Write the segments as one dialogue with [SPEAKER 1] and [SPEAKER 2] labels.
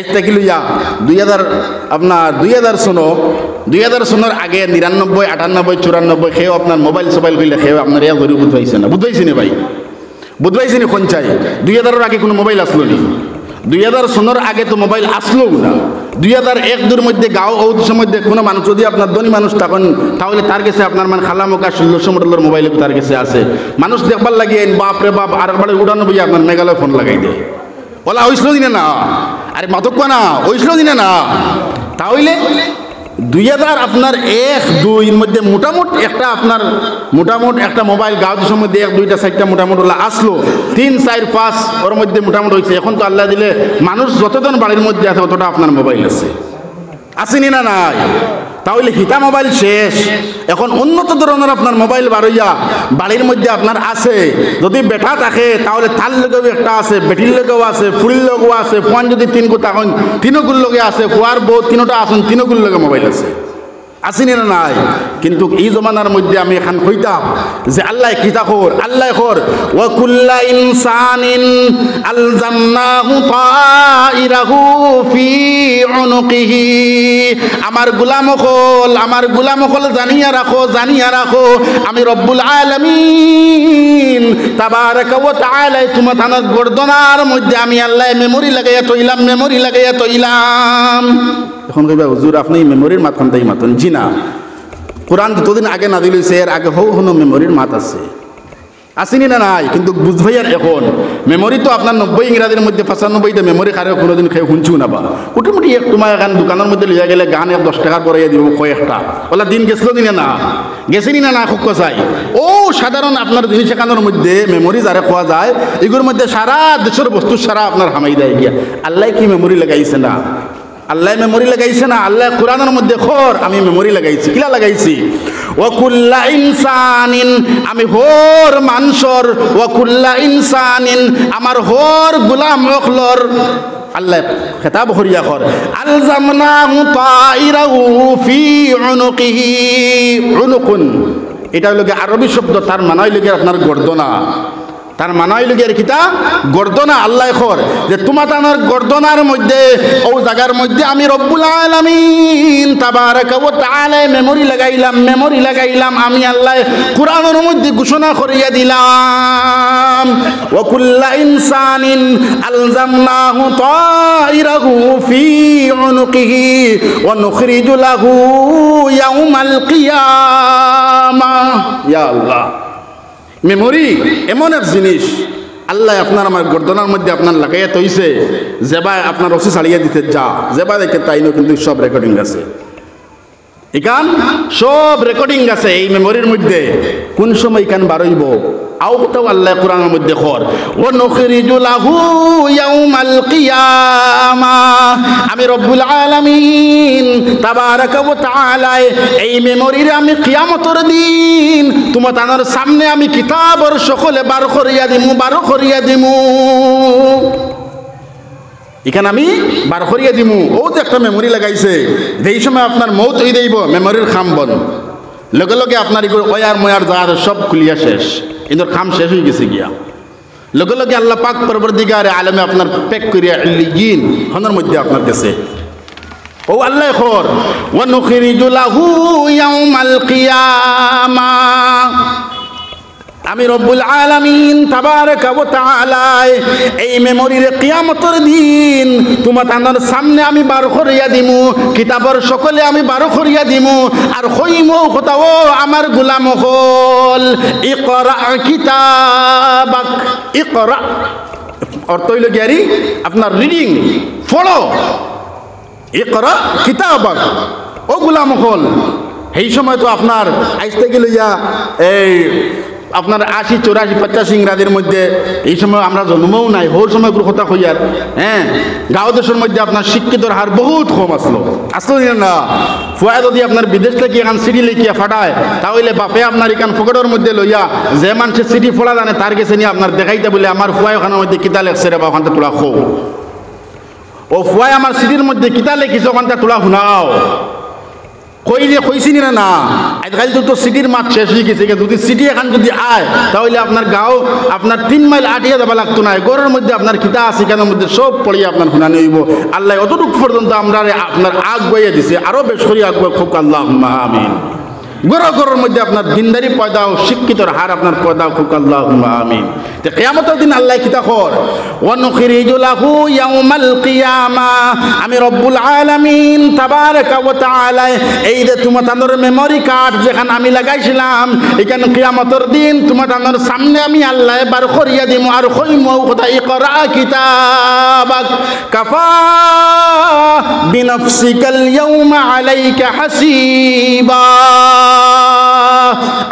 [SPEAKER 1] আজ থেকে লইয়া 2000 সনের আগে 99, 98, 94 খেয়েও আপনার মোবাইল সোবাইল কইলে খেয়েও আপনার ইয়া ধরে বুঝবাইছে না, বুঝবাইছি না ভাই, বুঝবাইছি না কোন চাই 2000-এর আগে কোনো মোবাইল আসলো নি? 2000 সনের আগে তো মোবাইল আসলো না। 2001-2 মধ্যে গাঁও ঔদ্দেশ্যের মধ্যে কোনো মানুষ যদি আপনার ধনী মানুষ তখন তাহলে তার কাছে আপনার মানে খালামোকা 1600 মডেলের মোবাইল তার কাছে আছে। মানুষ দেখবার লাগিয়ে বাপরে বাপ আর একবার উড়ানো বইয়া আপনার মেঘালয় ফোন লাগাই দেয়। ওলা হইছিল দিনে না, আরে মাতক না হইছিল দিনে না। তাহলে 2000 আপনার 1-2-এর মধ্যে মোটামুট একটা মোবাইল গাঁও দেশের মধ্যে 1-2টা 4টা মোটামুট ওলা আসলো। 3-4-5 ওর মধ্যে মোটামুটি হয়েছে। এখন তো আল্লাহ দিলে মানুষ যতজন বাড়ির মধ্যে আছে অতটা আপনার মোবাইল আছে, আসেনি না নাই? তাহলে হিতা মোবাইল শেষ, এখন উন্নত ধরনের আপনার মোবাইল বাড়ইয়া বাড়ির মধ্যে আপনার আছে। যদি বেটা থাকে তাহলে তার লগেও একটা আছে, বেটির লগেও আছে, ফুলির লগেও আছে, ফোন যদি 3 গোটা হন 3গুর লগে আছে, ফুয়ার বউ 3টা আসুন 3গুর লগে মোবাইল আছে, আসেনি না নাই? কিন্তু এই জমানার মধ্যে আমি এখন কইতাম যে আল্লাহ কিতা কর, আল্লাহ কর ওয়া কুল্লা ইনসানিন আলজামনাহু তাইরাহু ফি উনুকিহি। আমার গোলাম হল জানিয়া রাখো আমি রব্বুল আলামিন তাবারাকা ওয়া তাআলা তোমার থানার গর্দনার মধ্যে আমি আল্লাহ মেমোরি লাগাইয়া তইলাম। এখন কইবা হুজুর আপনি মেমোরির মাত খান্তাই মাতন, জি না, কোরআন যতদিন আগে না দিলেছে এর আগে হনো মেমোরির মাত আছে, আসেনি না নাই? কিন্তু বুঝবাই আর এখন মেমোরি তো আপনার 90 ইংরাজির মধ্যে 95টা মেমোরি কারে কোনোদিন খেয়ে শুনছু না বা মোটামুটি এক তোমার গান দোকানের মধ্যে লিয়া গেলে গান 10 টাকার পরে দিব কয়েকটা ওলা দিন গেছিল দিনে না গেছেনি না খুব চাই। ও সাধারণ আপনার জিনিস এখানোর মধ্যে মেমোরি যারা খোয়া যায় এগুলোর মধ্যে সারা দেশের বস্তু সারা আপনার হামাই দেয় গিয়া। আল্লাহ কি মেমোরি লাগাইছে না? আল্লাহ মেমোরি লাগাইছে না? আল্লাহ কোরআনের মধ্যে খর আমি মেমোরি লাগাইছি, কিলা লাগাইছি? ওয়াকুল্লা ইনসানিন আমি হোর মানসর, ওয়াকুল্লা ইনসানিন আমার হোর গোলাম অখলর আল্লাহ খেতাব করিয়া কর আলজামনাহু তাইরাহু ফি উনুকিহি। উনুকুন এটা হলো আরবি শব্দ, তার মানে হইল আপনার গর্দনা, তার মানে হইল গিয়ে কিতা গর্দনা। আল্লাহ খর যে তোমার তানার গর্দনার মধ্যে ও জায়গার মধ্যে আমি রব্বুল আলামিন তাবারাকা ওয়া তাআলা মেমোরি লাগাইলাম আমি আল্লাহ কোরআনের মধ্যে ঘোষণা করিয়া দিলাম ওয়া কুল্লা ইনসানিন আলজামনাহু তাইরাহু ফি উনুকিহি ওয়া নুখরিজু লাহু ইয়াউমাল কিয়ামাহ। ইয়া আল্লাহ, মেমোরি এমন এক জিনিস আল্লাহ আপনার আমার গর্দনার মধ্যে আপনার লাগাইয়া তৈছে, যেবা আপনার রসি ছাড়িয়ে দিতে যা যেবা দেখে তাইনও কিন্তু সব রেকর্ডিং আছে, এখান সব রেকর্ডিং আছে এই মেমোরির মধ্যে। কোন সময় এখান বারইব আওটাও আল্লাহ কোরআনের মধ্যে খর ওয়া নুখরিজু লাহু ইয়াউমাল কিয়ামাহ আমি রব্বুল আলামিন তাবারাকা ওয়া তাআলা এই মেমোরির আমি কিয়ামতের দিন তোমার তানার সামনে আমি কিতাবর সকলে বার করিয়া দিমু এখানে আমি বার করিয়া দিমু। ও তো একটা মেমোরি লাগাইছে, যেই সময় আপনার মৌত হয়ে যাইব মেমোরির খাম বন লগে লগে আপনার এগুলো ওয়ার ময়ার জাহাজ সব খুলিয়া শেষ, এদের খাম শেষ হয়ে গেছে গিয়া। লগে লগে আল্লাহ পাক পরবর্তীকারে আলেমে আপনার প্যাক করিয়া ইল্লিয়িন হনের মধ্যে আপনার কাছে ও আল্লাহ খর ওয়া নুখরিজু লাহু ইয়াউমাল কিয়ামাহ আমি রব্বুল আলামিন তাবারাকা ওয়া তাআলা এই মেমোরির কিয়ামতের দিন তোমার তানার সামনে আমি বার করিয়া দিমু, কিতাবর সকলে আমি বার করিয়া দিমু আর হইমু কথাও আমার গোলাম হল ইকরা কিতাবাক। ইকরা অর্থ হইল গিয়ারি আপনার রিডিং ফলো, ইকরা কিতাবাক ও গোলাম হল। এই সময় তো আপনার আইসতে গেলে এই আপনার 80, 84, 85 ইংরাজির মধ্যে এই সময় আমরা জন্মও নাই, হোর সময় কথা হইয়ার হ্যাঁ গাঁও দেশের মধ্যে আপনার শিক্ষিতর হার বহুত কম আসলো না। ফুয়া যদি আপনার বিদেশ থেকে এখান সিডি লিখিয়া ফাটায় তাহলে বাপে আপনার এখান ফকটের মধ্যে লইয়া যে মানুষের সিডি ফোলা জানে তার কাছে নিয়ে আপনার দেখাইতে বলে আমার ফুয়া ওখানের মধ্যে কিতা লেখছে রে বা ওখানটা তোলা খো, ও ফুয়াই আমার সিডির মধ্যে কিতা লেখিছে ওখানটা তোলা শুনাও। কইলে কইছি না আজকাল তো সিটির মাঠ শেষ হয়ে গেছে, যদি সিটি এখন যদি আয় তাহলে আপনার গাঁও আপনার 3 মাইল আটিয়া যাবা লাগতো না। ঘরের মধ্যে আপনার কিতা আছে কেন মধ্যে সব পড়িয়ে আপনার শুনানি হইব। আল্লাহ অতটুকু পর্যন্ত আমরা আপনার আগ বইয়ে দিছে, আরো বেশ করে আগ বই খুব আল্লাহুম্মা আমিন। ঘরের মধ্যে আপনার দিনদারি পয়দা ও শিক্ষিতর হার আপনার পয়দা খুব আল্লাহুম্মা আমিন। তে কিয়ামতের দিন আল্লাহ কিতা কর ওয়া নুখরিজু লাহু ইয়াউমাল কিয়ামা, আমি রব্বুল আলামিন তাবারাকা ওয়া তাআলা এই যে তোমাদের মেমরি কার্ড যেখানে আমি লাগাইছিলাম এখানে কিয়ামতের দিন তোমাদের সামনে আমি আল্লাহ বার করিয়া দিমু আর কইমু খোদা ইকরা কিতাবাক কাফা বিনফসিকাল ইয়াউমা আলাইকা হাসিবা।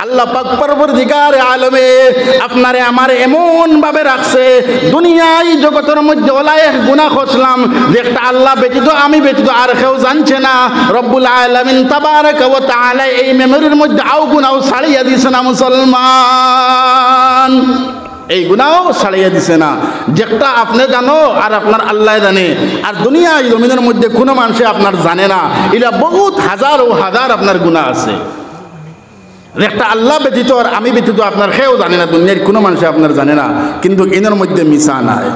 [SPEAKER 1] আল্লাহ পাক পরবর্তীকার আলমে আপনারে আমার এমন ভাবে রাখছে, দুনিয়ায় জগতের মধ্যে ওলায় গুনাহ করলাম যে একটা আল্লাহ ব্যতীত আমি ব্যতীত আর কেউ জানছে না। রব্বুল আলামিন তাবারাকা ওয়া তাআলা এই মেমরির মধ্যে আও গুনাহ ছাড়িয়ে দিছে না মুসলমান, এই গুনাহও ছাড়িয়ে দিছে না। যেটা আপনি জানো আর আপনার আল্লাহ জানে, আর দুনিয়ায় জমিনের মধ্যে কোনো মানুষে আপনার জানে না। এটা বহুত হাজার ও হাজার আপনার গুনাহ আছে, একটা আল্লাহ ব্যতীত আর আমি ব্যতীত আপনার কেউ জানে না, দুনিয়ার কোনো মানুষ আপনার জানে না। কিন্তু এনার মধ্যে মিশা নাই,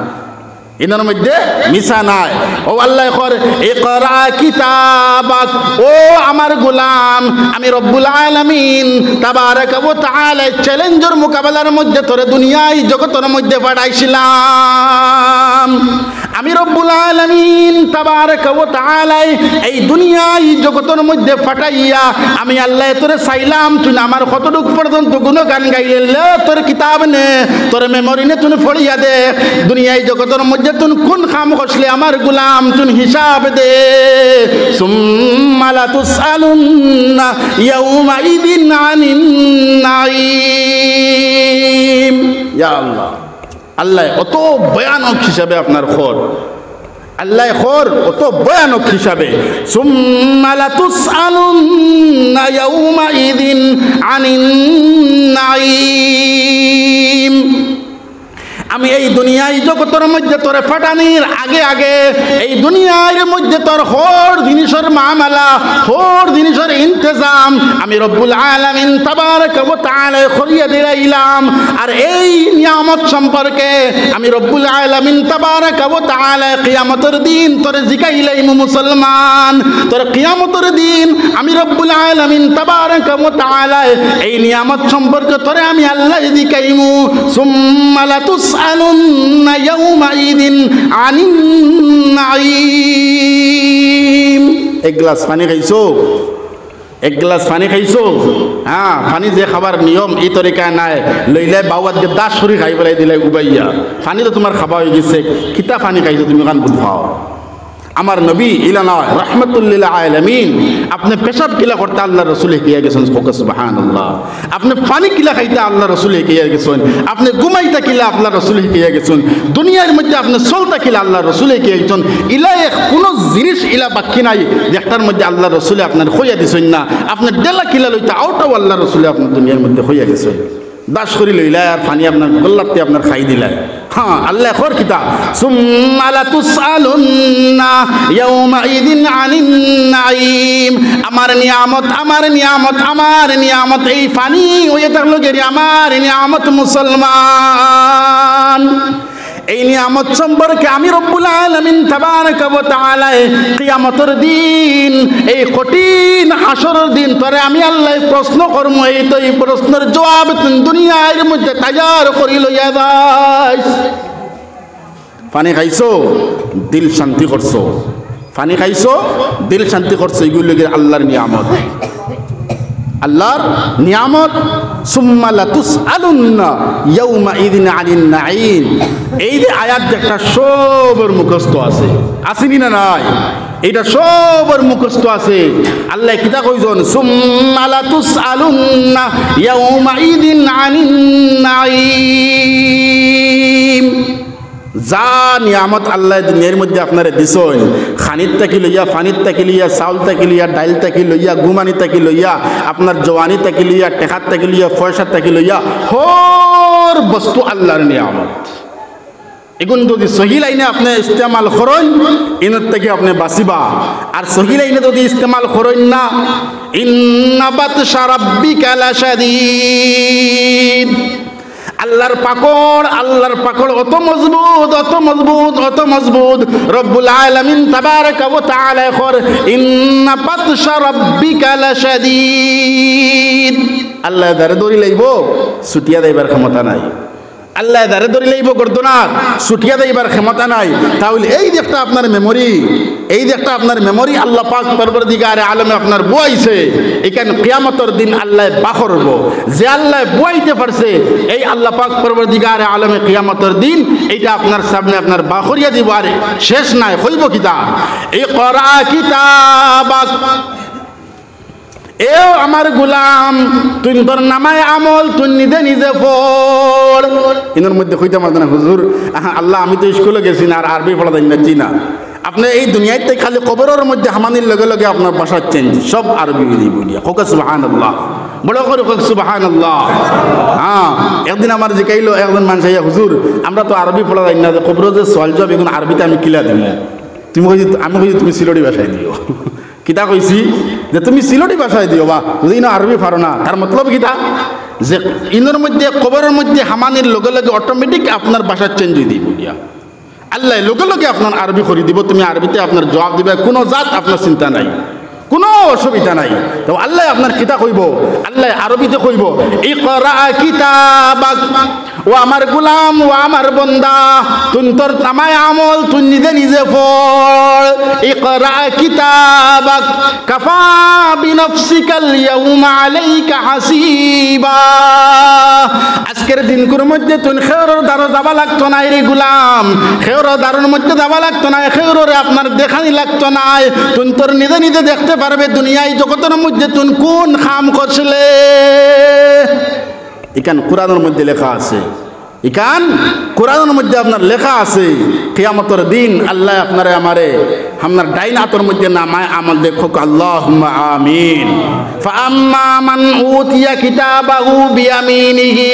[SPEAKER 1] এনার মধ্যে মিশা নাই। ও আল্লাহ কর ইকরা কিতাবাক, ও আমার গোলাম আমি রব্বুল আলামিন তাবারাকা ওয়া তাআলা চ্যালেঞ্জের মোকাবেলার মধ্যে তোরে দুনিয়ায় জগতের মধ্যে পাঠাইছিলাম। আমি রব্বুল আলামিন তাবারাকা ওয়া তাআলা এই দুনিয়ায় জগতের মধ্যে পাঠাইয়া আমি আল্লাহ তোরে চাইলাম তুই আমার কতটুকু পর্যন্ত গুণগান গাইলে তোর কিতাব নে তোর মেমরি নে তুই পড়িয়া দে, দুনিয়ায় জগতের মধ্যে তুই কোন কাম করলে আমার গোলাম তুই হিসাব দে। সুম্মা লা তুসআলুন্না ইয়াউমাইদিন আনিন নাঈম। ইয়া আল্লাহ, আল্লাহ অত ভয়ানক হিসাবে আপনার খর, আল্লাহ খর অত ভয়ানক হিসাবে। সুম্মা লা তুসআলুন্না ইয়াউমাইদিন আনিন নাঈম। আমি এই দুনিয়ায় জগতের মধ্যে তোরে ফাটানির আগে আগে এই দুনিয়ার মধ্যে তোর হর জিনিসের মামলা হর জিনিসের ইন্তজাম আমি রব্বুল আলামিন তাবারাকা ওয়া তাআলা করিয়া দিলাম। আর এই নিয়ামত সম্পর্কে আমি রব্বুল আলামিন তাবারাকা ওয়া তাআলা কিয়ামতের দিন তোরে জিকাইলাম মুসলমান, তোর কিয়ামতের দিন আমি রব্বুল আলামিন তাবারাকা ওয়া তাআলা এই নিয়ামত সম্পর্কে তোরে আমি আল্লাহ জিকাইমু। সুম্মা লা তুসআলুন্না ইয়াউমাইদিন আনিন নাঈম। এক গ্লাস পানি খাইছো, এক গ্লাস পানি খাইছো, হ্যাঁ পানি যে খাবার নিয়ম এই তরিকা নাই, লইলে বাউয়াত যে দাস সরি খাই পেলাই দিলে উবাইয়া পানি তো তোমার খাওয়া হয়ে গেছে, কিতা পানি খাইছো তুমি কান বুঝাও। আমার নবী ইলানা রাহমাতুল্লিল আলামিন আপনি পেশাব কিলা করতে আল্লাহ রাসূল হিয়া গেছেন, সুবহানাল্লাহ। আপনি পানি কিলা খাইতে আল্লাহ রাসূল হিয়া গেছেন, আপনি ঘুমাইতে কিলা আল্লাহ রাসূল হিয়া গেছেন, দুনিয়ার মধ্যে আপনি চলতে কিলা আল্লাহ রাসূল হিয়া গেছেন। ইলা কোন জিনিস ইলা বাকি নাই যেটার মধ্যে আল্লাহ রাসূল আপনার হইয়া দিছেন না। আপনি ডেলা কিলা লইতে আউটাও আল্লাহ রাসূল আপনার দুনিয়ার মধ্যে হইয়া গেছেন, দাস করি লইলা আর পানি আপনার গল্লাতে আপনার খাই দিলাই। হ্যাঁ আল্লাহ খর কিতা সুম্মা লা তুসআলুন্না ইয়াউমাইদিন আনিন নাঈম। আমার নিয়ামত আমার নিয়ামত আমার নিয়ামত এই পানি হয়ে থাকলো গেরি আমার নিয়ামত মুসলমান। এই নিয়ামত সম্পর্কে আমি রব্বুল আলামিন তাবারাকা ওয়া তাআলা কিয়ামতের দিন এই কঠিন হাসরের দিন তোরে আমি আল্লাহ প্রশ্ন করব। এই তো এই প্রশ্নের জবাব তুই দুনিয়ার মধ্যে তৈয়ার করি লইয়া যাস। পানি খাইছো দিল শান্তি করছো, পানি খাইছো দিল শান্তি করছো, এগুলো আল্লাহর নিয়ামত, আল্লাহর নিয়ামত। সুম্মা লা তুসআলুন্না ইয়াউমাইদিন আনিন নাঈম। এই যে আয়াত একটা সবার মুখস্থ আছে, আসেনি না নাই? এটা সবার মুখস্থ আছে। আল্লাহ কিতা কইছেন সুম্মা লা তুসআলুন্না ইয়াউমাইদিন আনিন নাঈম। যা নিয়ামত আল্লাহ দুনিয়ার মধ্যে আপনারা দিছেন, খানির তাকি লইয়া ফানির তাকি লইয়া চাউল তাকি লইয়া ডাইল তাকি লইয়া গুমানি তাকি লইয়া আপনার জওয়ানি তাকি লইয়া টেকার তাকি লইয়া পয়সা তাকি লইয়া হর বস্তু আল্লাহর নিয়ামত। এগুন যদি সহি লাইনে আপনি ইস্তেমাল করেন ইনের থেকে আপনি বাঁচিবা, আর সহি লাইনে যদি ইস্তেমাল করেন না, ইন্না বাতশা রাব্বিকা লাশাদীদ, আল্লাহর পাকড় অত মজবুত, অত মজবুত, অত মজবুত। রব্বুল আলামিন তাবারাকা ওয়া তাআলা কর ইন্না বাতশা রাব্বিকা লাশাদীদ। আল্লাহ দারে দড়ি লাইব, ছুটিয়া দেবার ক্ষমতা নাই। আল্লাহ দারে দড়ি লাইব গর্দনার, ছুটিয়া দেবার ক্ষমতা নাই। তাহলে এই যে একটা আপনার মেমোরি, এই যে একটা আপনার মেমোরি আল্লাহ পাক পরবর্তীকারে আলমে আপনার বুয়াইছে, এখানে কিয়ামতের দিন আল্লাহ বাখরব। যে আল্লাহ বুয়াইতে পারছে এই আল্লাহ পাক পরবর্তীকারে আলমে কিয়ামতের দিন এইটা আপনার সামনে আপনার বাখরিয়া দিব। আর শেষ নাই, হইব কিতাব ইকরা কিতাবাক, এও আমার গুলাম তুই তোর নামায় আমল তুই নিজে নিজে পড়। এর মধ্যে কইতে পারত না হুজুর আল্লাহ আমি তো স্কুলে গেছি না, আর আরবি পড়া যাই না। আপনি এই দুনিয়াতে খালি কবরের মধ্যে হামানির লগে লগে আপনার ভাষা চেঞ্জ, সব আরবি বলিয়া হোক সুবহানাল্লাহ, বড় করে হোক সুবহানাল্লাহ। হ্যাঁ, একদিন আমার জিকাইলো একজন মানুষ হুজুর আমরা তো আরবি পড়া যাই না, কবর যে সোয়াল জব এগুলো আরবিতে আমি কিলা দিব। তুমি আমি কইছি তুমি সিলটি ভাষায় দিও। কিতা কইছি যে তুমি সিলটি ভাষায় দিও, বা যদি না আরবি পারো না, তার মতলব কিতা যে ইনের মধ্যে কবরের মধ্যে হামানির লগে লগে অটোমেটিক আপনার ভাষা চেঞ্জ হয়ে দিব দিয়া আল্লাহ লগে লগে আপনার আরবি করে দিব। তুমি আরবিতে আপনার জবাব দিবে, কোনো জাত আপনার চিন্তা নাই, কোনো অসুবিধা নাই। তো আল্লাহ আপনার কিতা কইব, আল্লাহ আরবিতে কইব ইকরা কিতাবাক, ও আমার গোলাম, ও আমার বান্দা তুই তোর নামায় আমল তুই নিজে নিজে পড়। ইকরা কিতাবাক কাফা বিনফসিকাল ইয়াউমা আলাইকা হাসিবা, আজকের দিনকুর মধ্যে তুই খেউরের দ্বারা যাবা লাগতো না রে গোলাম, খেউরের দ্বারের মধ্যে যাবা লাগতো না, খেউরে আপনার দেখানি লাগতো না, তুই তোর নিজে নিজে দেখতে পারবে দুনিয়ায় জগতের মধ্যে তুই কোন কাম করছিলে। এখান কোরআনের মধ্যে লেখা আছে, এখান কোরআনের মধ্যে আপনার লেখা আছে কিয়ামতের দিন আল্লাহ আপনারে আমারে আপনার ডাইন হাতের মধ্যে নামায় আমল দেখো। আল্লাহুম্মা আমিন। ফাআম্মা মান উতিয়া কিতাবাহু বিয়ামিনিহি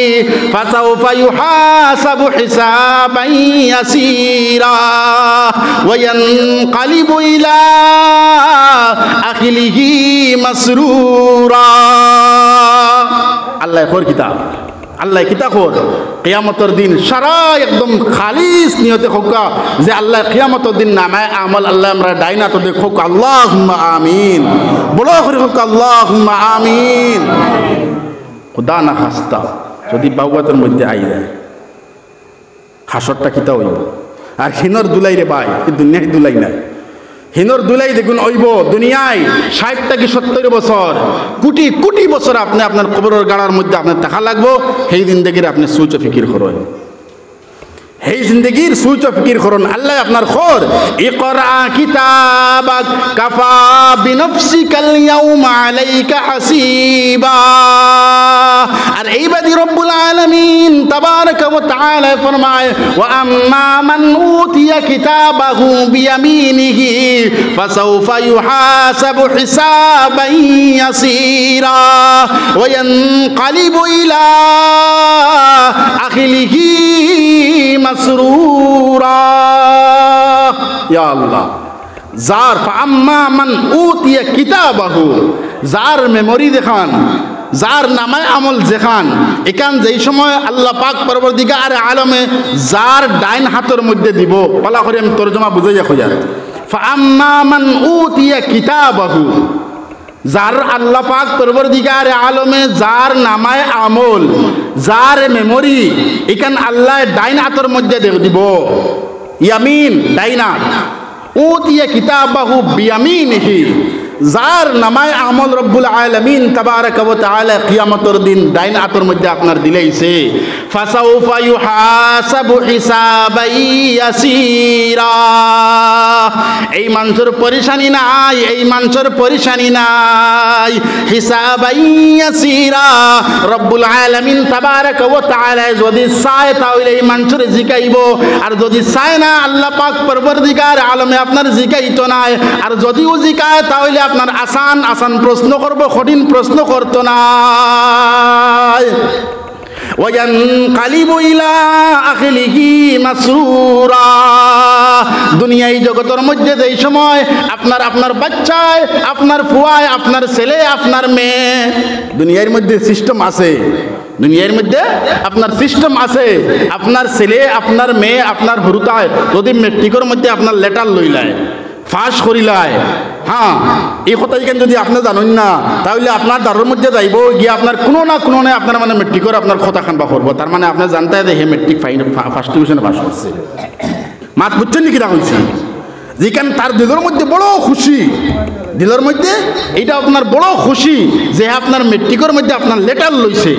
[SPEAKER 1] ফাসাউফা ইউহাসাবু হিসাবান ইয়াসীরা ওয়া ইয়ানকালিবু ইলা আখিলিহি মাসরুরা। আল্লাহ খোর কিতাব, আল্লাহ কিতাব খোর কিয়ামতের দিন সারা একদম খালিস নিয়তে হোক যে আল্লাহ কিয়ামতের দিন নামায় আমল আল্লাহ আমরা ডাইনা তো দেখো। আল্লাহুম্মা আমিন, বড় করে হোক আল্লাহুম্মা আমিন। খুদা না খাস্তা যদি বাউয়াতের মধ্যে আই যায় হাসরটা কিতা হইব। আর হিনর দুলাই রে ভাই, দুনিয়ায় দুলাই নাই, হিনর দুলাই দেখুন ওইব দুনিয়ায় 60 থেকে 70 বছর, কোটি কোটি বছর আপনি আপনার কবরের গাড়ার মধ্যে আপনার টাকা লাগবো। সেই জিন্দগির আপনি সুইচ ফিকির করেন, সেই জিন্দগির সুইচ ফিকির করুন। আল্লাহ আপনার খোর ইকরা কিতাবাক কাফা বিনফসিকাল ইয়াউমা আলাইকা হাসিবা। আর এইবাদি রব্বুল আলামিন তাবারাকা ওয়া তাআলা ফরমায় ওয়া আম্মা মান উতিয়া কিতাবাহু বিয়ামিনিহি ফাসাউফা ইউহাসাবু হিসাবান ইয়াসীরা ওয়া ইয়ানকালিবু ইলা আখিলিহি মাসরুরা। ইয়া আল্লাহ, যার ফাআম্মা মান উতিয়া কিতাবাহু, যার মেমোরি দেখান, যার নামায় আমল যেখান, এখান যেই সময় আল্লাহ পাক পরবর্তীকার আলমে যার ডাইন হাতের মধ্যে দিব, পালা করে আমি তরজমা বুঝাইয়া খোঁজা। ফাআম্মা মান উতিয়া কিতাবাহু, যার আল্লাহ পাক পরবর্তীকার আলমে যার নামায় আমল, যার মেমোরি এখান আল্লাহ ডাইন হাতের মধ্যে দিব, ইয়ামিন ডাইনা, উতিয়া কিতাবাহু বিয়ামিনিহি, যার নামায় আমল রব্বুল আলামিন তাবারাকা ওয়া তাআলা কিয়ামতের দিন ডাইন হাতের মধ্যে আপনার দিলাইছে। ফাসাউফা ইউহাসাবু হিসাবান ইয়াসীরা। এই মানুষের পরেশানি নাই, এই মানুষের পরেশানি নাই। হিসাবান ইয়াসীরা, রব্বুল আলামিন তাবারাকা ওয়া তাআলা যদি চায় তাহলে এই মানুষের জিকাইব, আর যদি চায় না আল্লাহ পাক পরবর্তীকার আলমে আপনার জিকাইতো না। আর যদিও জিকায় তাহলে আপনার আসান আসান প্রশ্ন করবো, কঠিন প্রশ্ন করতো না। ওয়ায়ানকালিবু ইলা আহলিহি মাসরুরা। দুনিয়ায় জগতের মধ্যে যেই সময় আপনার বাচ্চায়, আপনার ফুয়ায়, আপনার ছেলে, আপনার মেয়ে, দুনিয়ার মধ্যে সিস্টেম আছে, দুনিয়ার মধ্যে আপনার সিস্টেম আছে। আপনার ছেলে, আপনার মেয়ে, আপনার হরুতায় যদি মেট্রিকের মধ্যে আপনার লেটার লইলায়, ফাঁস করিলায়, হ্যাঁ, এই কথা এখানে যদি আপনি জানেন না, তাহলে আপনার দ্বারের মধ্যে যাইব গিয়ে আপনার কোনো না কোনো নাই আপনার মানে মেট্রিকের আপনার কথা খানবা করবো। তার মানে আপনার জানতে হয় হে মেট্রিক ফার্স্ট ডিভিশনে পাস করছে। মাত বুঝছেন নাকি রা হয়েছে? যেখানে তার দিলের মধ্যে বড় খুশি, দিলের মধ্যে এইটা আপনার বড় খুশি যে আপনার মেট্রিকের মধ্যে আপনার লেটার লইছে,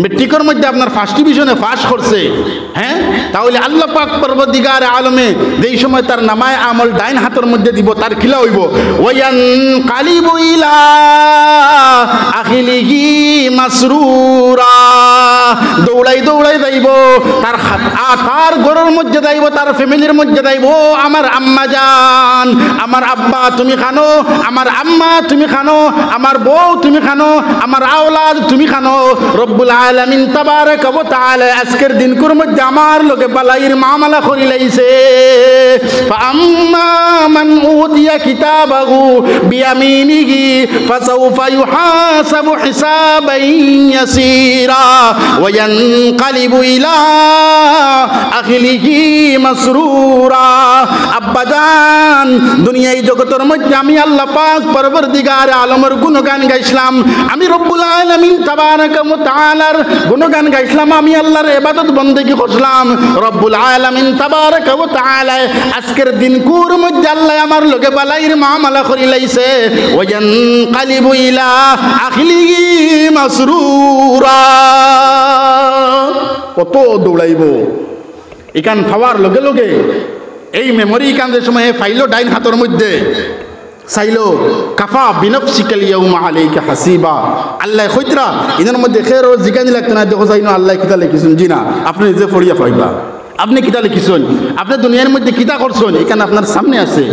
[SPEAKER 1] মেট্রিকের মধ্যে আপনার ফার্স্ট ডিভিশনে পাস করছে। হ্যাঁ, তাহলে আল্লাহ পাক পরবর্তীকার আলমে যেই সময় তার নামায় আমল ডাইন হাতের মধ্যে দিব, তার খিলা হইব ওয়ায়ানকালিবু ইলা আহলিহি মাসরুরা। দৌড়াই দৌড়াই যাইব তার ঘরের মধ্যে যাইব, তার ফ্যামিলির মধ্যে যাইব, আমার আম্মা জান, আমার আব্বা তুমি খানো, আমার আম্মা তুমি খানো, আমার বউ তুমি খানো, আমার আওলাদ তুমি খানো। রব্বুল আলামিন তাবারাকা ওয়া তাআলা আজকের দিনকুর মধ্যে আমার লোকে বালাইর মামলা করি লাইছে। ফাআম্মা মান উতিয়া কিতাবাহু বিয়ামিনিহি ফাসাউফা ইউহাসাবু হিসাবান ইয়াসীরা ওয়া ইয়ানকালিবু ইলা আহলিহি মাসরুরা। আব্বাজান, দুনিয়ায় জগতের মধ্যে আমি আল্লাহ পাক পরবর্তীকার আলমের গুণগান গাইছিলাম, আমি রব্বুল আলামিন তাবারাকা ওয়া তাআলার গুণগান গাইছিলাম, আমি আল্লাহর ইবাদত বন্দেগী করছিলাম। রব্বুল আলামিন তাবারাকা ওয়া তাআলা আজকের দিনকুর মধ্যে আল্লাহ আমার লগে বালাইর মামলা করি লাইছে। ওয়া ইয়ানকালিবু ইলা আহলিহি মাসরুরা। কত দৌড়াইব এখান পাওয়ার লগে লগে এই মেমোরি কান যে সময় ফাইলো ডাইন হাতের মধ্যে চাইলো কাফা বিনফসিকাল ইয়াউমা আলাইকা হাসিবা। আল্লাহ কইতরা ইনের মধ্যে খের ও জিগানি লাগতে না, দেখো যাইনো আল্লাহ কিতা লিখিছেন। জি না, আপনি নিজে পড়িয়া পাইবা আপনি কিতা লিখিছেন, আপনি দুনিয়ার মধ্যে কিতা করছেন, এখানে আপনার সামনে আছে,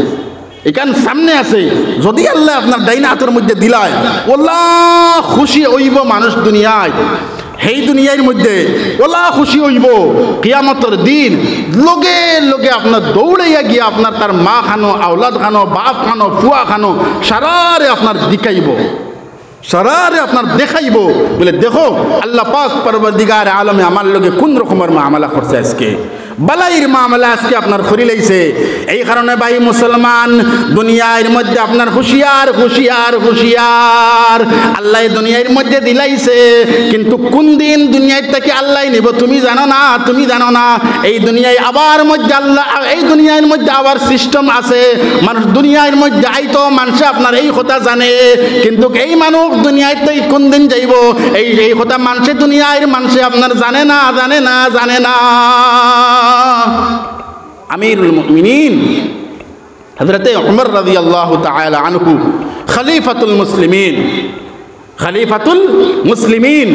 [SPEAKER 1] এখান সামনে আছে। যদি আল্লাহ আপনার ডাইন হাতের মধ্যে দিলায়, আল্লাহ খুশি হইব মানুষ দুনিয়ায়, সেই দুনিয়ার মধ্যে ওলা খুশি হইব। কিয়ামতের দিন লগে লগে আপনার দৌড়াইয়া গিয়ে আপনার তার মা খানো, আওলাদ খানো, বাপ খানো, ফুয়া খানো, সারারে আপনার দিকাইব, সারারে আপনার দেখাইব বলে দেখো আল্লাহ পাক পরবর্তীকার আলমে আমার লগে কোন রকমের মামলা করছে। আজকে বালাইর মামলা আজকে আপনার করি লাইছে। এই কারণে ভাই মুসলমান, দুনিয়ার মধ্যে আপনার হুঁশিয়ার হুঁশিয়ার হুঁশিয়ার। আল্লাহ দুনিয়ার মধ্যে দিলাইছে, কিন্তু কোন দিন দুনিয়ার থেকে আল্লাহ নিব তুমি জানো না, তুমি জানো না। এই দুনিয়ায় আবার মধ্যে আল্লাহ, এই দুনিয়ার মধ্যে আবার সিস্টেম আছে। মানুষ দুনিয়ার মধ্যে আইতো মানুষ আপনার এই কথা জানে, কিন্তু এই মানুষ দুনিয়ার থেকে কোন দিন যাইব এই কথা মানুষে দুনিয়ার মানুষে আপনার জানে না, জানে না, জানে না। আমিরুল মুমিনিন হযরতে উমর রাদিয়াল্লাহু তাআলা আনহু খলিফাতুল মুসলিমিন, খলিফাতুল মুসলিমিন,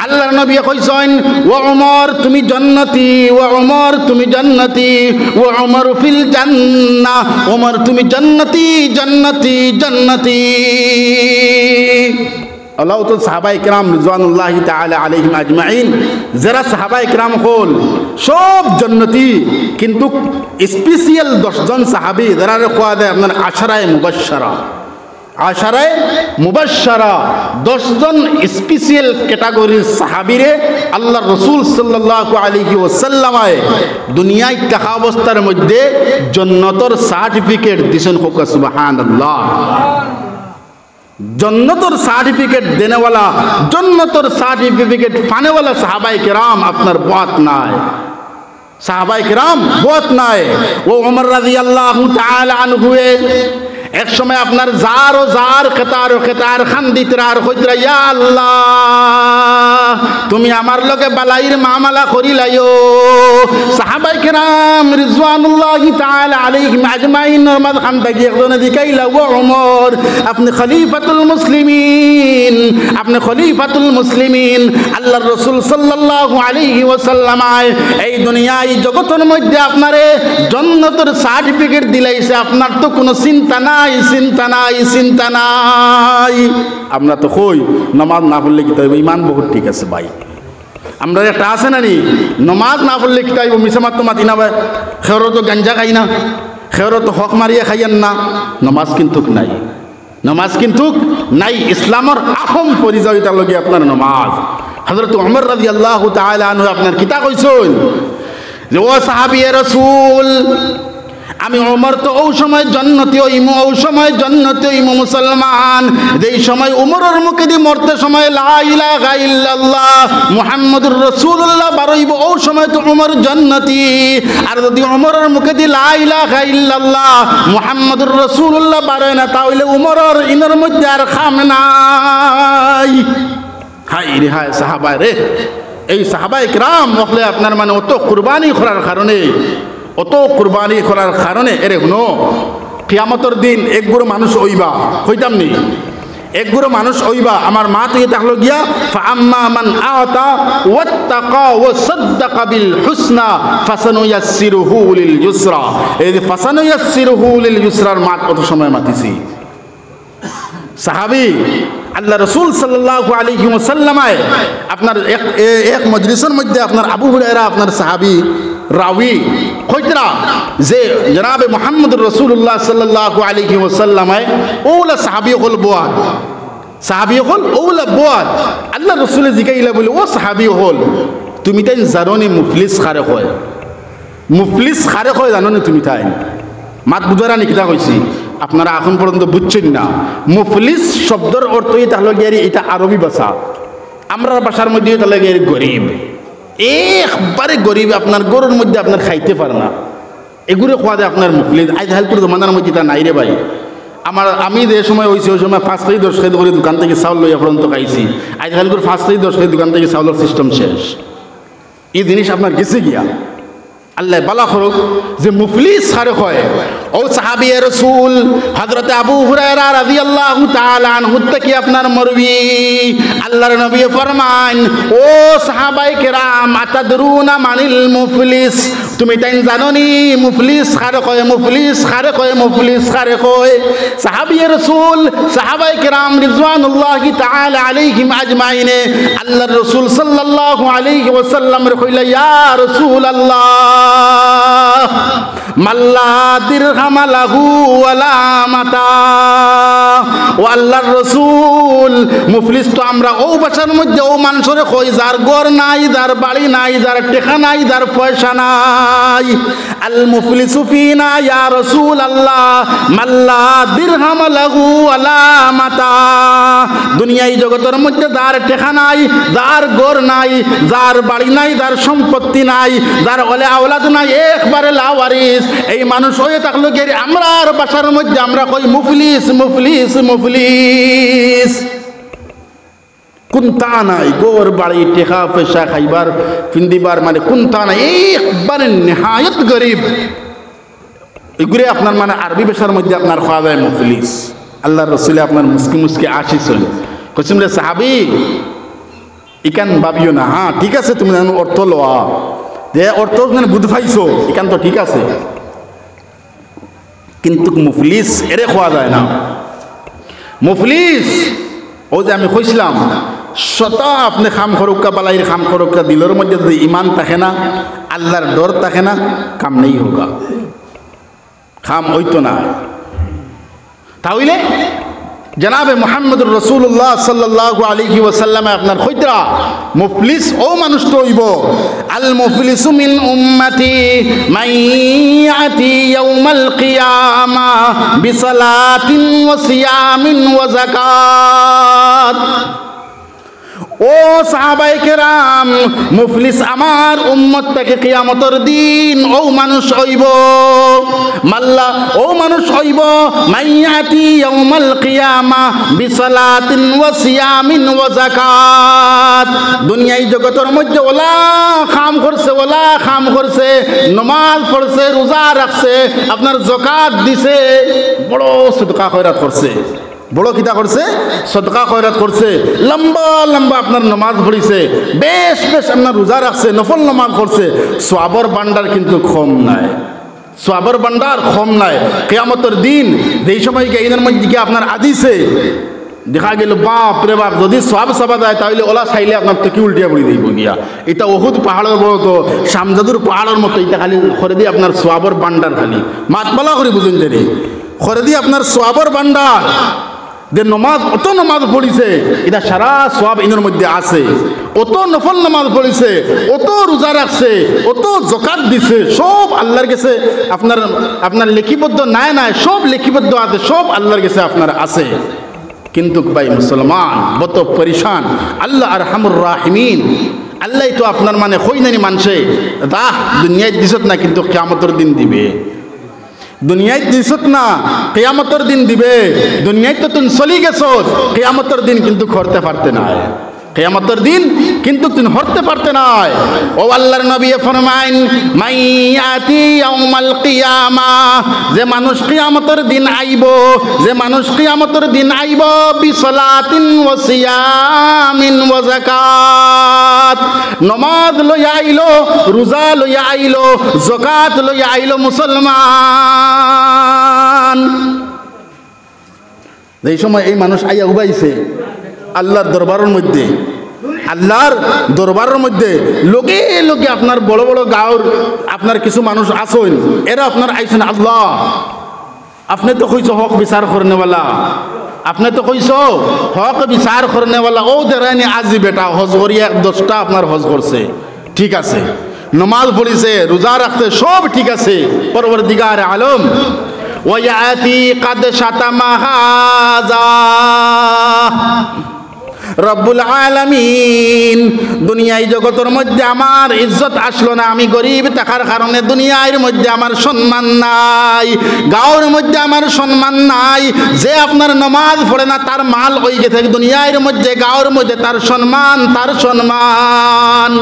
[SPEAKER 1] আল্লাহর নবী কইছেন ওয়া উমর তুমি জান্নাতি, ওয়া উমর তুমি জান্নাতি, ওয়া উমর ফিল জান্নাহ, উমর তুমি জান্নাতি, জান্নাতি, জান্নাতি। আল্লাহ তো সাহাবায়ে কেরাম রিজওয়ানুল্লাহি তাআলা আলাইহিম আজমাইন, যারা সাহাবায়ে কেরাম হল সব জান্নাতি, কিন্তু স্পেশাল 10 জন সাহাবী যারা কোয়া দেয় আপনার আশরায়ে মুবাশশারা, আশরায়ে মুবাশশারা 10 জন স্পেশাল ক্যাটাগরির সাহাবীরে আল্লাহর রাসূল সাল্লাল্লাহু আলাইহি ওয়াসাল্লামে দুনিয়ায় থাকা অবস্থার মধ্যে জান্নাতের সার্টিফিকেট দিয়েছেন। সুবহানাল্লাহ। জন্নতর সার্টিফিকেট দেনেওয়ালা, জন্নতর সার্টিফিকেট পানেওয়ালা সাহাবায়ে কেরাম আপনার বাত নাই, সাহাবায়ে কেরাম বাত নাই। ও ওমর রাদিয়াল্লাহু তাআলা আনহু এক সময় আপনার জার ও জার কেতার ও কেতার খান্দিতরা আর কইতরা ইয়া আল্লাহ তুমি আমার লগে বালাইর মামলা করিলাইও। সাহাবায়ে কেরাম রিজওয়ানুল্লাহি তাআলা আলাইহিম আজমাইন মাদ খান্দাকি একজনে দিকাইলা ও ওমর আপনি খলিফাতুল মুসলিমিন, আপনি খলিফাতুল মুসলিমিন। আল্লাহর রাসূল সাল্লাল্লাহু আলাইহি ওয়াসাল্লাম এই দুনিয়ায় জগতের মধ্যে আপনারে জান্নাতের সার্টিফিকেট দিলাইছে, আপনার তো কোনো চিন্তা নাই, চিন্তা নাই, চিন্তা নাই। আমরা তো কই নামাজ না পড়লে কি তবে ইমান বহুত ঠিক আছে ভাই, আমরা একটা আছে না নি নমাজ না পড়লে কি তাইব মিসামাত তো মাতি না ভাই খেরো তো গাঞ্জা খাই না খেরো তো হক মারিয়ে খাইয়েন না নমাজ কিন্তু নাই নমাজ কিন্তু নাই ইসলামের আহম পরিচয়টা লগে আপনার নমাজ হযরত ওমর রাদিয়াল্লাহু তাআলা আনহু আপনার কিতা কইছেন যে ও সাহাবীয়ে রাসূল আমি ওমর তো ওই সময় জান্নাতি হইমু ওই সময় জান্নাতি হইমু মুসলমান যেই সময় ওমরের মুখে দিয়ে মরতে সময় লা ইলাহা ইল্লাল্লাহ মুহাম্মাদুর রাসূলুল্লাহ বারইব ওই সময় তো ওমর জান্নাতি আর যদি ওমরের মুখে দিয়ে লা ইলাহা ইল্লাল্লাহ মুহাম্মাদুর রাসূলুল্লাহ বারয় না তাহলে ওমরের ইনার মধ্যে আর খাম নাই হাই রে হাই সাহাবা রে এই সাহাবায়ে কিরাম মখলে আপনার মানে অত কুরবানি করার কারণে অত কুরবানি করার কারণে এরে শুনো কিয়ামতের দিন একগুলো মানুষ হইবা কইতাম নি একগুলো মানুষ হইবা আমার মা থেকে থাকলো গিয়া ফাআম্মা মান আতা ওয়াত্তাকা ওয়া সাদ্দাকা বিল হুসনা ফাসানুয়াসসিরুহু লিল ইউসরা এই যে ফাসানুয়াসসিরুহু লিল ইউসরার মা কত সময় মাতিছি সাহাবী আল্লাহ রাসূল সাল্লাল্লাহু আলাইহি ওয়াসাল্লাম আপনার এক মজলিসের মধ্যে আপনার আবু হুরায়রা আপনার সাহাবী রাওয়ি কইতরা যে জনাবে মুহাম্মদুর রাসূলুল্লাহ সাল্লাল্লাহু আলাইহি ওয়াসাল্লাম ওলা সাহাবী হল বুয়াদ সাহাবী হল ওলা বুয়াদ আল্লাহ রাসূল জিকাইলা বলে ও সাহাবী হল তুমি তাই জানোনি মুফলিস খারে হয় মুফলিস খারে হয় জানোনি তুমি তাই মাত বুঝারা নি কিতা কইছি আপনারা এখন পর্যন্ত বুঝছেন না মুফলিস শব্দের অর্থই তাহলে গিয়ে এটা আরবি ভাষা আমরা ভাষার মধ্যে তাহলে গিয়ে গরিব একবারে গরিব আপনার গরুর মধ্যে আপনার খাইতে পারে না এগুলো খোয়া দেয় আপনার মুফলিস আজ হালপুর জমানার মধ্যে তা নাই রে ভাই আমি যে সময় হয়েছে ওই সময় 5 কেজি 10 কেজি করে দোকান থেকে চাউল লইয়া পর্যন্ত খাইছি আজ হালপুর 5 কেজি 10 কেজি দোকান থেকে চাউলের সিস্টেম শেষ এই জিনিস আপনার গেছে গিয়া আল্লাহ বালা করুক যে মুফলিস খারে হয় ও সাহাবিয়ে রাসূল হযরত আবু হুরায়রা রাদিয়াল্লাহু তাআলা আনহু থেকে আপনার মরবি আল্লাহর নবী ফরমান ও সাহাবায়ে কেরাম আতাদরুনা মানিল মুফলিস তুমি তাই জানোনি মুফলিস খারে হয় মুফলিস খারে হয় মুফলিস খারে হয় সাহাবিয়ে রাসূল সাহাবায়ে কেরাম রিজওয়ানুল্লাহি তাআলা আলাইহিম আজমাইন আল্লাহর রাসূল সাল্লাল্লাহু আলাইহি ওয়াসাল্লাম কইলা ইয়া রাসূলুল্লাহ মাল্লা দিরহাম লাহু ওয়ালা মাতা ও আল্লাহর রাসূল মুফলিস তো আমরা ও ভাষার মধ্যে ও মানুষরে কই যার ঘর নাই যার বাড়ি নাই যার টাকা নাই যার পয়সা নাই আল মুফলিসু ফিনা ইয়া রাসূলুল্লাহ মাল্লা দিরহাম লাহু ওয়ালা মাতা দুনিয়ায় জগতের মধ্যে যার টাকা নাই যার ঘর নাই যার বাড়ি নাই যার সম্পত্তি নাই যার ওলে আওলাদ নাই একবারে লাওয়ারিস এই মানুষ হয়ে থাকলো গেরি আমরা আর ভাষার মধ্যে আমরা কই মুফলিস মুফলিস মুফলিস কোনটা নাই গোর বাড়ি টেকা পয়সা খাইবার ফিন্দিবার মানে কোনটা নাই একবারে নেহায়ত গরিব এগুলো আপনার মানে আরবি ভাষার মধ্যে আপনার খাওয়া যায় মুফলিস আল্লাহর রাসূল আপনার মুস্কি মুস্কি আসিছিল কইছেন রে সাহাবী ইকান ভাবিও না হ্যাঁ ঠিক আছে তুমি অর্থ লওয়া যে অর্থ মানে বুঝ পাইছো এখান তো ঠিক আছে কিন্তু মুফলিস এরে খোয়া যায় না মুফলিস ও যে আমি কইছিলাম শত আপনি খাম খরক্কা বালাইয়ের খাম খরক্কা দিলের মধ্যে যদি ইমান থাকে না আল্লাহর ডর থাকে না কাম নেই হোগা খাম হইতো না তাহলে জনাবে মুহাম্মদুর রাসূলুল্লাহ সাল্লাল্লাহু আলাইহি ওয়াসাল্লাম আপনার কইতরা মুফলিস ও মানুষ তো হইব আল মুফলিসু মিন উম্মতি মাইয়াতি ইয়াউমাল কিয়ামা বিসালাতিন ওয়া সিয়ামিন ওয়া যাকাত ও সাহাবায়ে কেরাম মুফলিস আমার উম্মত থেকে কিয়ামতের দিন ও মানুষ হইব মাল্লা ও মানুষ হইব মাইয়াতি ইয়াউমাল কিয়ামা বিসালাতিন ওয়া সিয়ামিন ওয়া যাকাত দুনিয়ায় জগতের মধ্যে ওলা খাম করছে নামাজ পড়ছে রোজা রাখছে আপনার যাকাত দিছে বড় সদকা খয়রাত করছে বড় কিতা করছে সদকা খয়রাত করছে লম্বা লম্বা আপনার নামাজ পড়িছে বেশ বেশ আপনার রোজা রাখছে নফল নামাজ করছে সওয়াবের ভান্ডার কিন্তু কম নাই সওয়াবের ভান্ডার কম নাই কিয়ামতের দিন যেই সময় কি এর মধ্যে কি আপনার আদিছে দেখা গেল বাপ রে বাপ যদি সব চাবা যায় তাহলে ওলা চাইলে আপনার তো কি উল্টিয়া পড়ি দিব গিয়া। এটা ওহুদ পাহাড়ের বড় তো শামজাদুর পাহাড়ের মতো এটা খালি করে দিয়ে আপনার সোয়াবর বান্ডার খালি মাতবালা করে বুঝুন দেরি করে দিয়ে আপনার সোয়াবর বান্ডার যে নমাজ অত নমাজ পড়িছে এটা সারা সব ইনের মধ্যে আছে, অত নফল নামাজ পড়িছে, অত রোজা রাখছে, অত যাকাত দিছে, সব আল্লাহর কাছে আপনার আপনার লিখিবদ্ধ নাই নাই সব লিখিবদ্ধ আছে, সব আল্লাহর কাছে আপনার আছে। কিন্তু ভাই মুসলমান বত পরিশান আল্লাহ আরহামুর রাহিমিন আল্লাহ তো আপনার মানে হই নানি মানুষে দাহ দুনিয়ায় দিছত না কিন্তু কিয়ামতের দিন দিবে। দুনিয়ায় দিছত না কিয়ামতের দিন দিবে। দুনিয়ায় তো তুমি চলি গেছ, কিয়ামতের দিন কিন্তু করতে পারতে না। কিয়ামতের দিন কিন্তু তুমি হরতে পারতে না। ও আল্লাহর নবী ফরমাইন মাইয়াতি ইয়াউমাল কিয়ামা, যে মানুষ কিয়ামতের দিন আইব, যে মানুষ কিয়ামতের দিন আইব বিসলাতিন ওয়া সিয়ামিন ওয়া যাকাত, নামাজ লইয়া আইলো, রোজা লইয়া আইলো, যাকাত লইয়া আইলো মুসলমান। এই সময় এই মানুষ আইয়া উবাইছে আল্লাহর দরবারের মধ্যে, আল্লাহর দরবারের মধ্যে লোকে লোকে আপনার বড় বড় গাঁওর আপনার কিছু মানুষ আসেন, এরা আপনার আইসেন আল্লাহ আপনি তো কইছ হক বিচার করনেওয়ালা, আপনি তো কইছ হক বিচার করনেওয়ালা। ও দেরানি আজি বেটা হজ করিয়া 10টা আপনার হজ করছে, ঠিক আছে, নমাজ পড়িছে, রোজা রাখতে, সব ঠিক আছে। পরবর্তীকার আলম ওয়ায়াতি কাদ শাতামা হাযা রব্বুল আলামিন, দুনিয়ায় জগতের মধ্যে আমার ইজ্জত আসলো না, আমি গরিব থাকার কারণে দুনিয়ার মধ্যে আমার সম্মান নাই, গাঁওর মধ্যে আমার সম্মান নাই। যে আপনার নামাজ পড়ে না তার মাল হয়ে গেছে দুনিয়ার মধ্যে, গাঁওর মধ্যে তার সম্মান, তার সম্মান।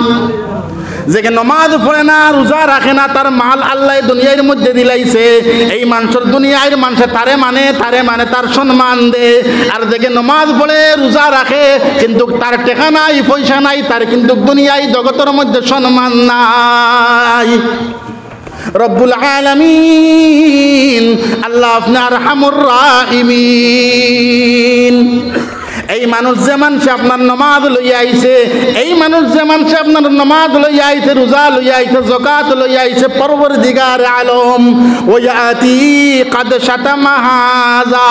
[SPEAKER 1] যে নমাজ পড়ে না, রোজা রাখে না, তার মাল আল্লাহ দুনিয়ার মধ্যে দিলাইছে, এই মানুষের দুনিয়ার মানুষে তারে মানে তার সম্মান দে। আর যে নমাজ পড়ে রোজা রাখে কিন্তু তার টাকা নাই, পয়সা নাই, তার কিন্তু দুনিয়ায় জগতের মধ্যে সম্মান নাই। রব্বুল আলামিন আল্লাহ আপনি আরহামুর রাহিমিন। এই মানুষ যে মানুষ আপনার নামাজ লইয়া আইছে, এই মানুষ যে মানুষ আপনার নামাজ লইয়া আইছে, রোজা লইয়া আইছে, যাকাত লইয়া আইছে, পরবর্তীকার আলম ওয়ায়াতি কাদ শাতামা হাযা,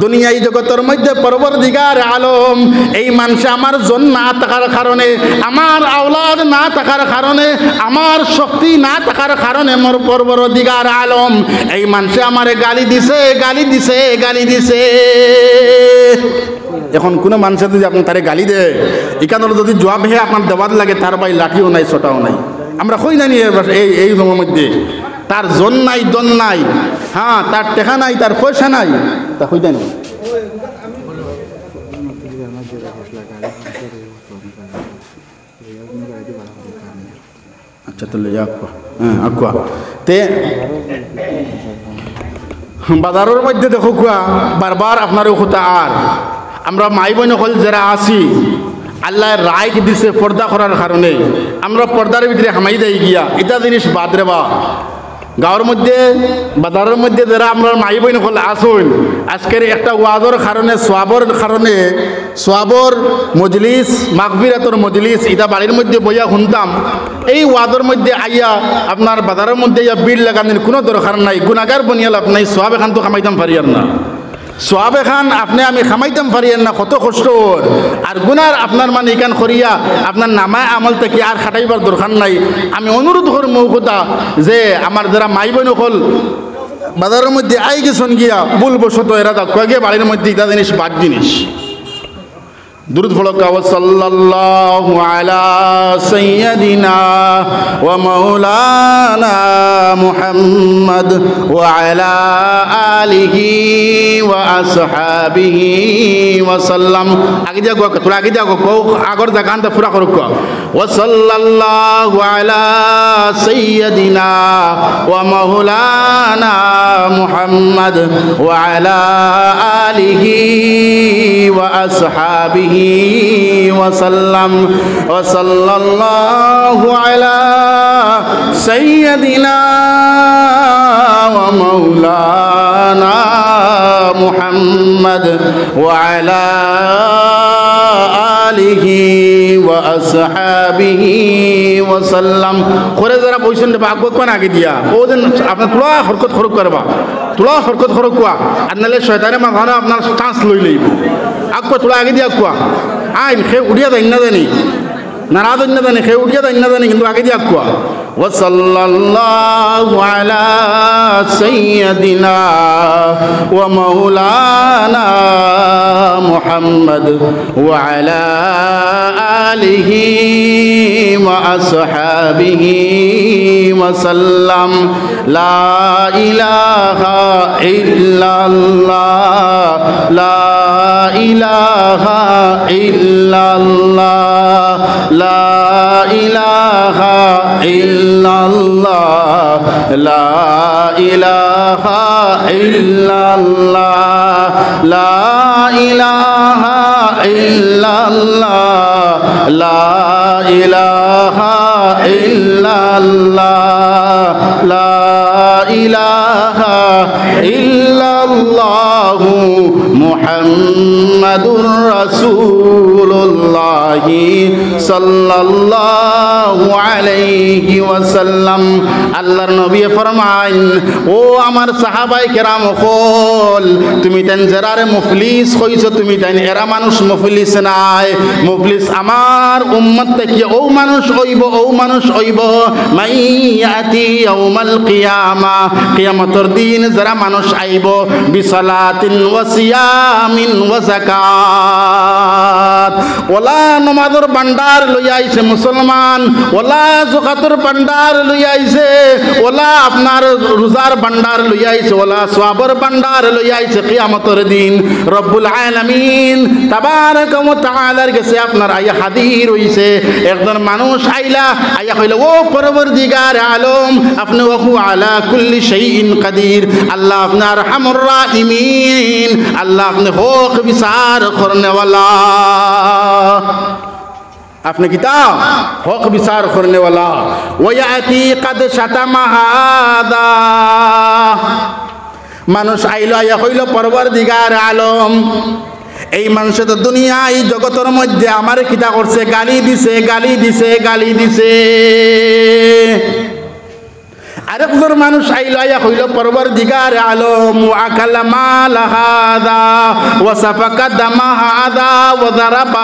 [SPEAKER 1] দুনিয়ায় জগতের মধ্যে পরবর্তীকার আলম এই মানুষ আমার জন না থাকার কারণে, আমার আওলাদ না থাকার কারণে, আমার শক্তি না থাকার কারণে মোর পরবর্তীকার আলম এই মানুষে আমারে গালি দিছে, গালি দিছে, গালি দিছে। এখন কোনো মানুষের যদি আপনি তারে গালি দেয়, এখানে যদি জবাব হে আপনার দেওয়ার লাগে, তার ভাই লাঠিও নাই, ছোটাও নাই। আমরা কই নানি এই সময়ের মধ্যে তার জন নাই, দন নাই, হ্যাঁ তার টেকা নাই, তার পয়সা নাই, তা কই জানি। আচ্ছা তাহলে হ্যাঁ আকুয়া তে বাজারের মধ্যে দেখো কুয়া বারবার আপনার কথা। আর আমরা মাই বোন হল যারা আছি, আল্লাহ রাইট দিছে পর্দা করার কারণে আমরা পর্দার ভিতরে হামাই দেই গিয়া, এটা জিনিস বাদ রে বা। গাঁওর মধ্যে বাজারের মধ্যে যারা আমরা মাই বোন হল আসুন, আজকের একটা ওয়াজর কারণে সোয়াবর মজলিস, মাগফিরাতর মজলিস, এটা বাড়ির মধ্যে বইয়া শুনতাম। এই ওয়াজর মধ্যে আইয়া আপনার বাজারের মধ্যে ইয়া বিল লাগানোর কোনো দরকার নাই, গুনাগার বনিয়াল আপনি সোয়াব এখান তো খামাইতাম পারিয়ার না, সোয়াব এখান আপনি আমি খামাইতাম পারিয়ার না, কত কষ্ট। আর গুনার আপনার মানে এখান করিয়া আপনার নামায় আমল থেকে আর খাটাইবার দরকার নাই। আমি অনুরোধ করি মৌকতা যে আমার যারা মাই বোন হল বাজারের মধ্যে আই গেছেন গিয়া ভুলবশত এরা কয়েকে বাড়ির মধ্যে এটা জিনিস বাদ জিনিস। দুরূদ পড়কা ওয়া সাল্লাল্লাহু আলা সাইয়্যিদিনা ওয়া মাওলানা মুহাম্মদ ওয়া আলা আলিহি ওয়া আসহাবিহি ওয়া সাল্লাম। আগে যা গো তোরা আগে যা গো আগর জায়গাটা পুরা করো গো। ওয়া সাল্লাল্লাহু আলা সাইয়্যিদিনা ওয়া মাওলানা মুহাম্মদ ওয়া আলা আলিহি ওয়া আসহাবিহি وسلم وصلى الله على سيدنا ومولانا محمد وعلى آله وأصحابه وسلم করে যারা বইছেন ভাগ্য কোন আগে দিয়া ওদিন আপনার তুলা হরকত হরক করবা তুলা হরকত হরক কোয়া আর নালে শয়তানে মাথানো আপনার চান্স লই লইব আকো তুলা আগে দিয়া কোয়া আইন খে উড়িয়া দেন না জানি নারাজ না জানি খে উড়িয়া দেন না জানি কিন্তু আগে দিয়া কোয়া وصلى الله على سيدنا ومولانا محمد وعلى آله وأصحابه وسلم لا إله إلا الله لا إله إلا الله لا إله إلا الله لا إله إلا الله لا إله إلا الله لا إله إلا الله لا إله إلا الله محمد رسول الله صلى الله عليه وسلم আল্লাহর নবী ফরমান ও আমার সাহাবায়ে কেরাম কল তুমি তেন যারারে মুফলিস কইছো তুমি তেন এরা মানুষ মুফলিস নাই মুফলিস আমার উম্মত থেকে ও মানুষ হইব মাইয়াতি ইয়াউমাল কিয়ামা কিয়ামতের দিন যারা মানুষ আইব বিসালাতিন ওয়া সিয়ামিন ওয়া যাকাত ওলা নামাজের ভান্ডার লইয়া আইছে মুসলমান ওলা যাকাতের ভান্ডার লইয়া আইছে ওলা আপনার রোজার ভান্ডার লইয়া আইছে ওলা সওয়াবের ভান্ডার লইয়া আইছে কিয়ামতের দিন রব্বুল আলামিন তাবারাক ওয়া তাআলার কাছে আপনার আয়া হাজির হইছে একজন মানুষ আইলা আয়া কইল ও পরবর্তীগার আলম আপনি ওহু আলা কুল্লি শাইইন কাদির আল্লাহ আপনার আরহামুর রাহিমিন আল্লাহ আপনি হক বিচার করনে वाला আপনি কিতাব হক বিচার করনে वाला ওয়ায়াতি কদ শাতামা হাদা মানুষ আইলো আয়া কইল পরবর্তীগার আলম এই মানুষ তো দুনিয়া এই জগতের মধ্যে আমার কিতা করছে গালি দিছে আরেকজন মানুষ আইলো আয়া হইল পরবর্তীগার আলম ওয়া আকালা মাল হাদা ওয়া সাফাকা দামা হাদা ওয়া যারাবা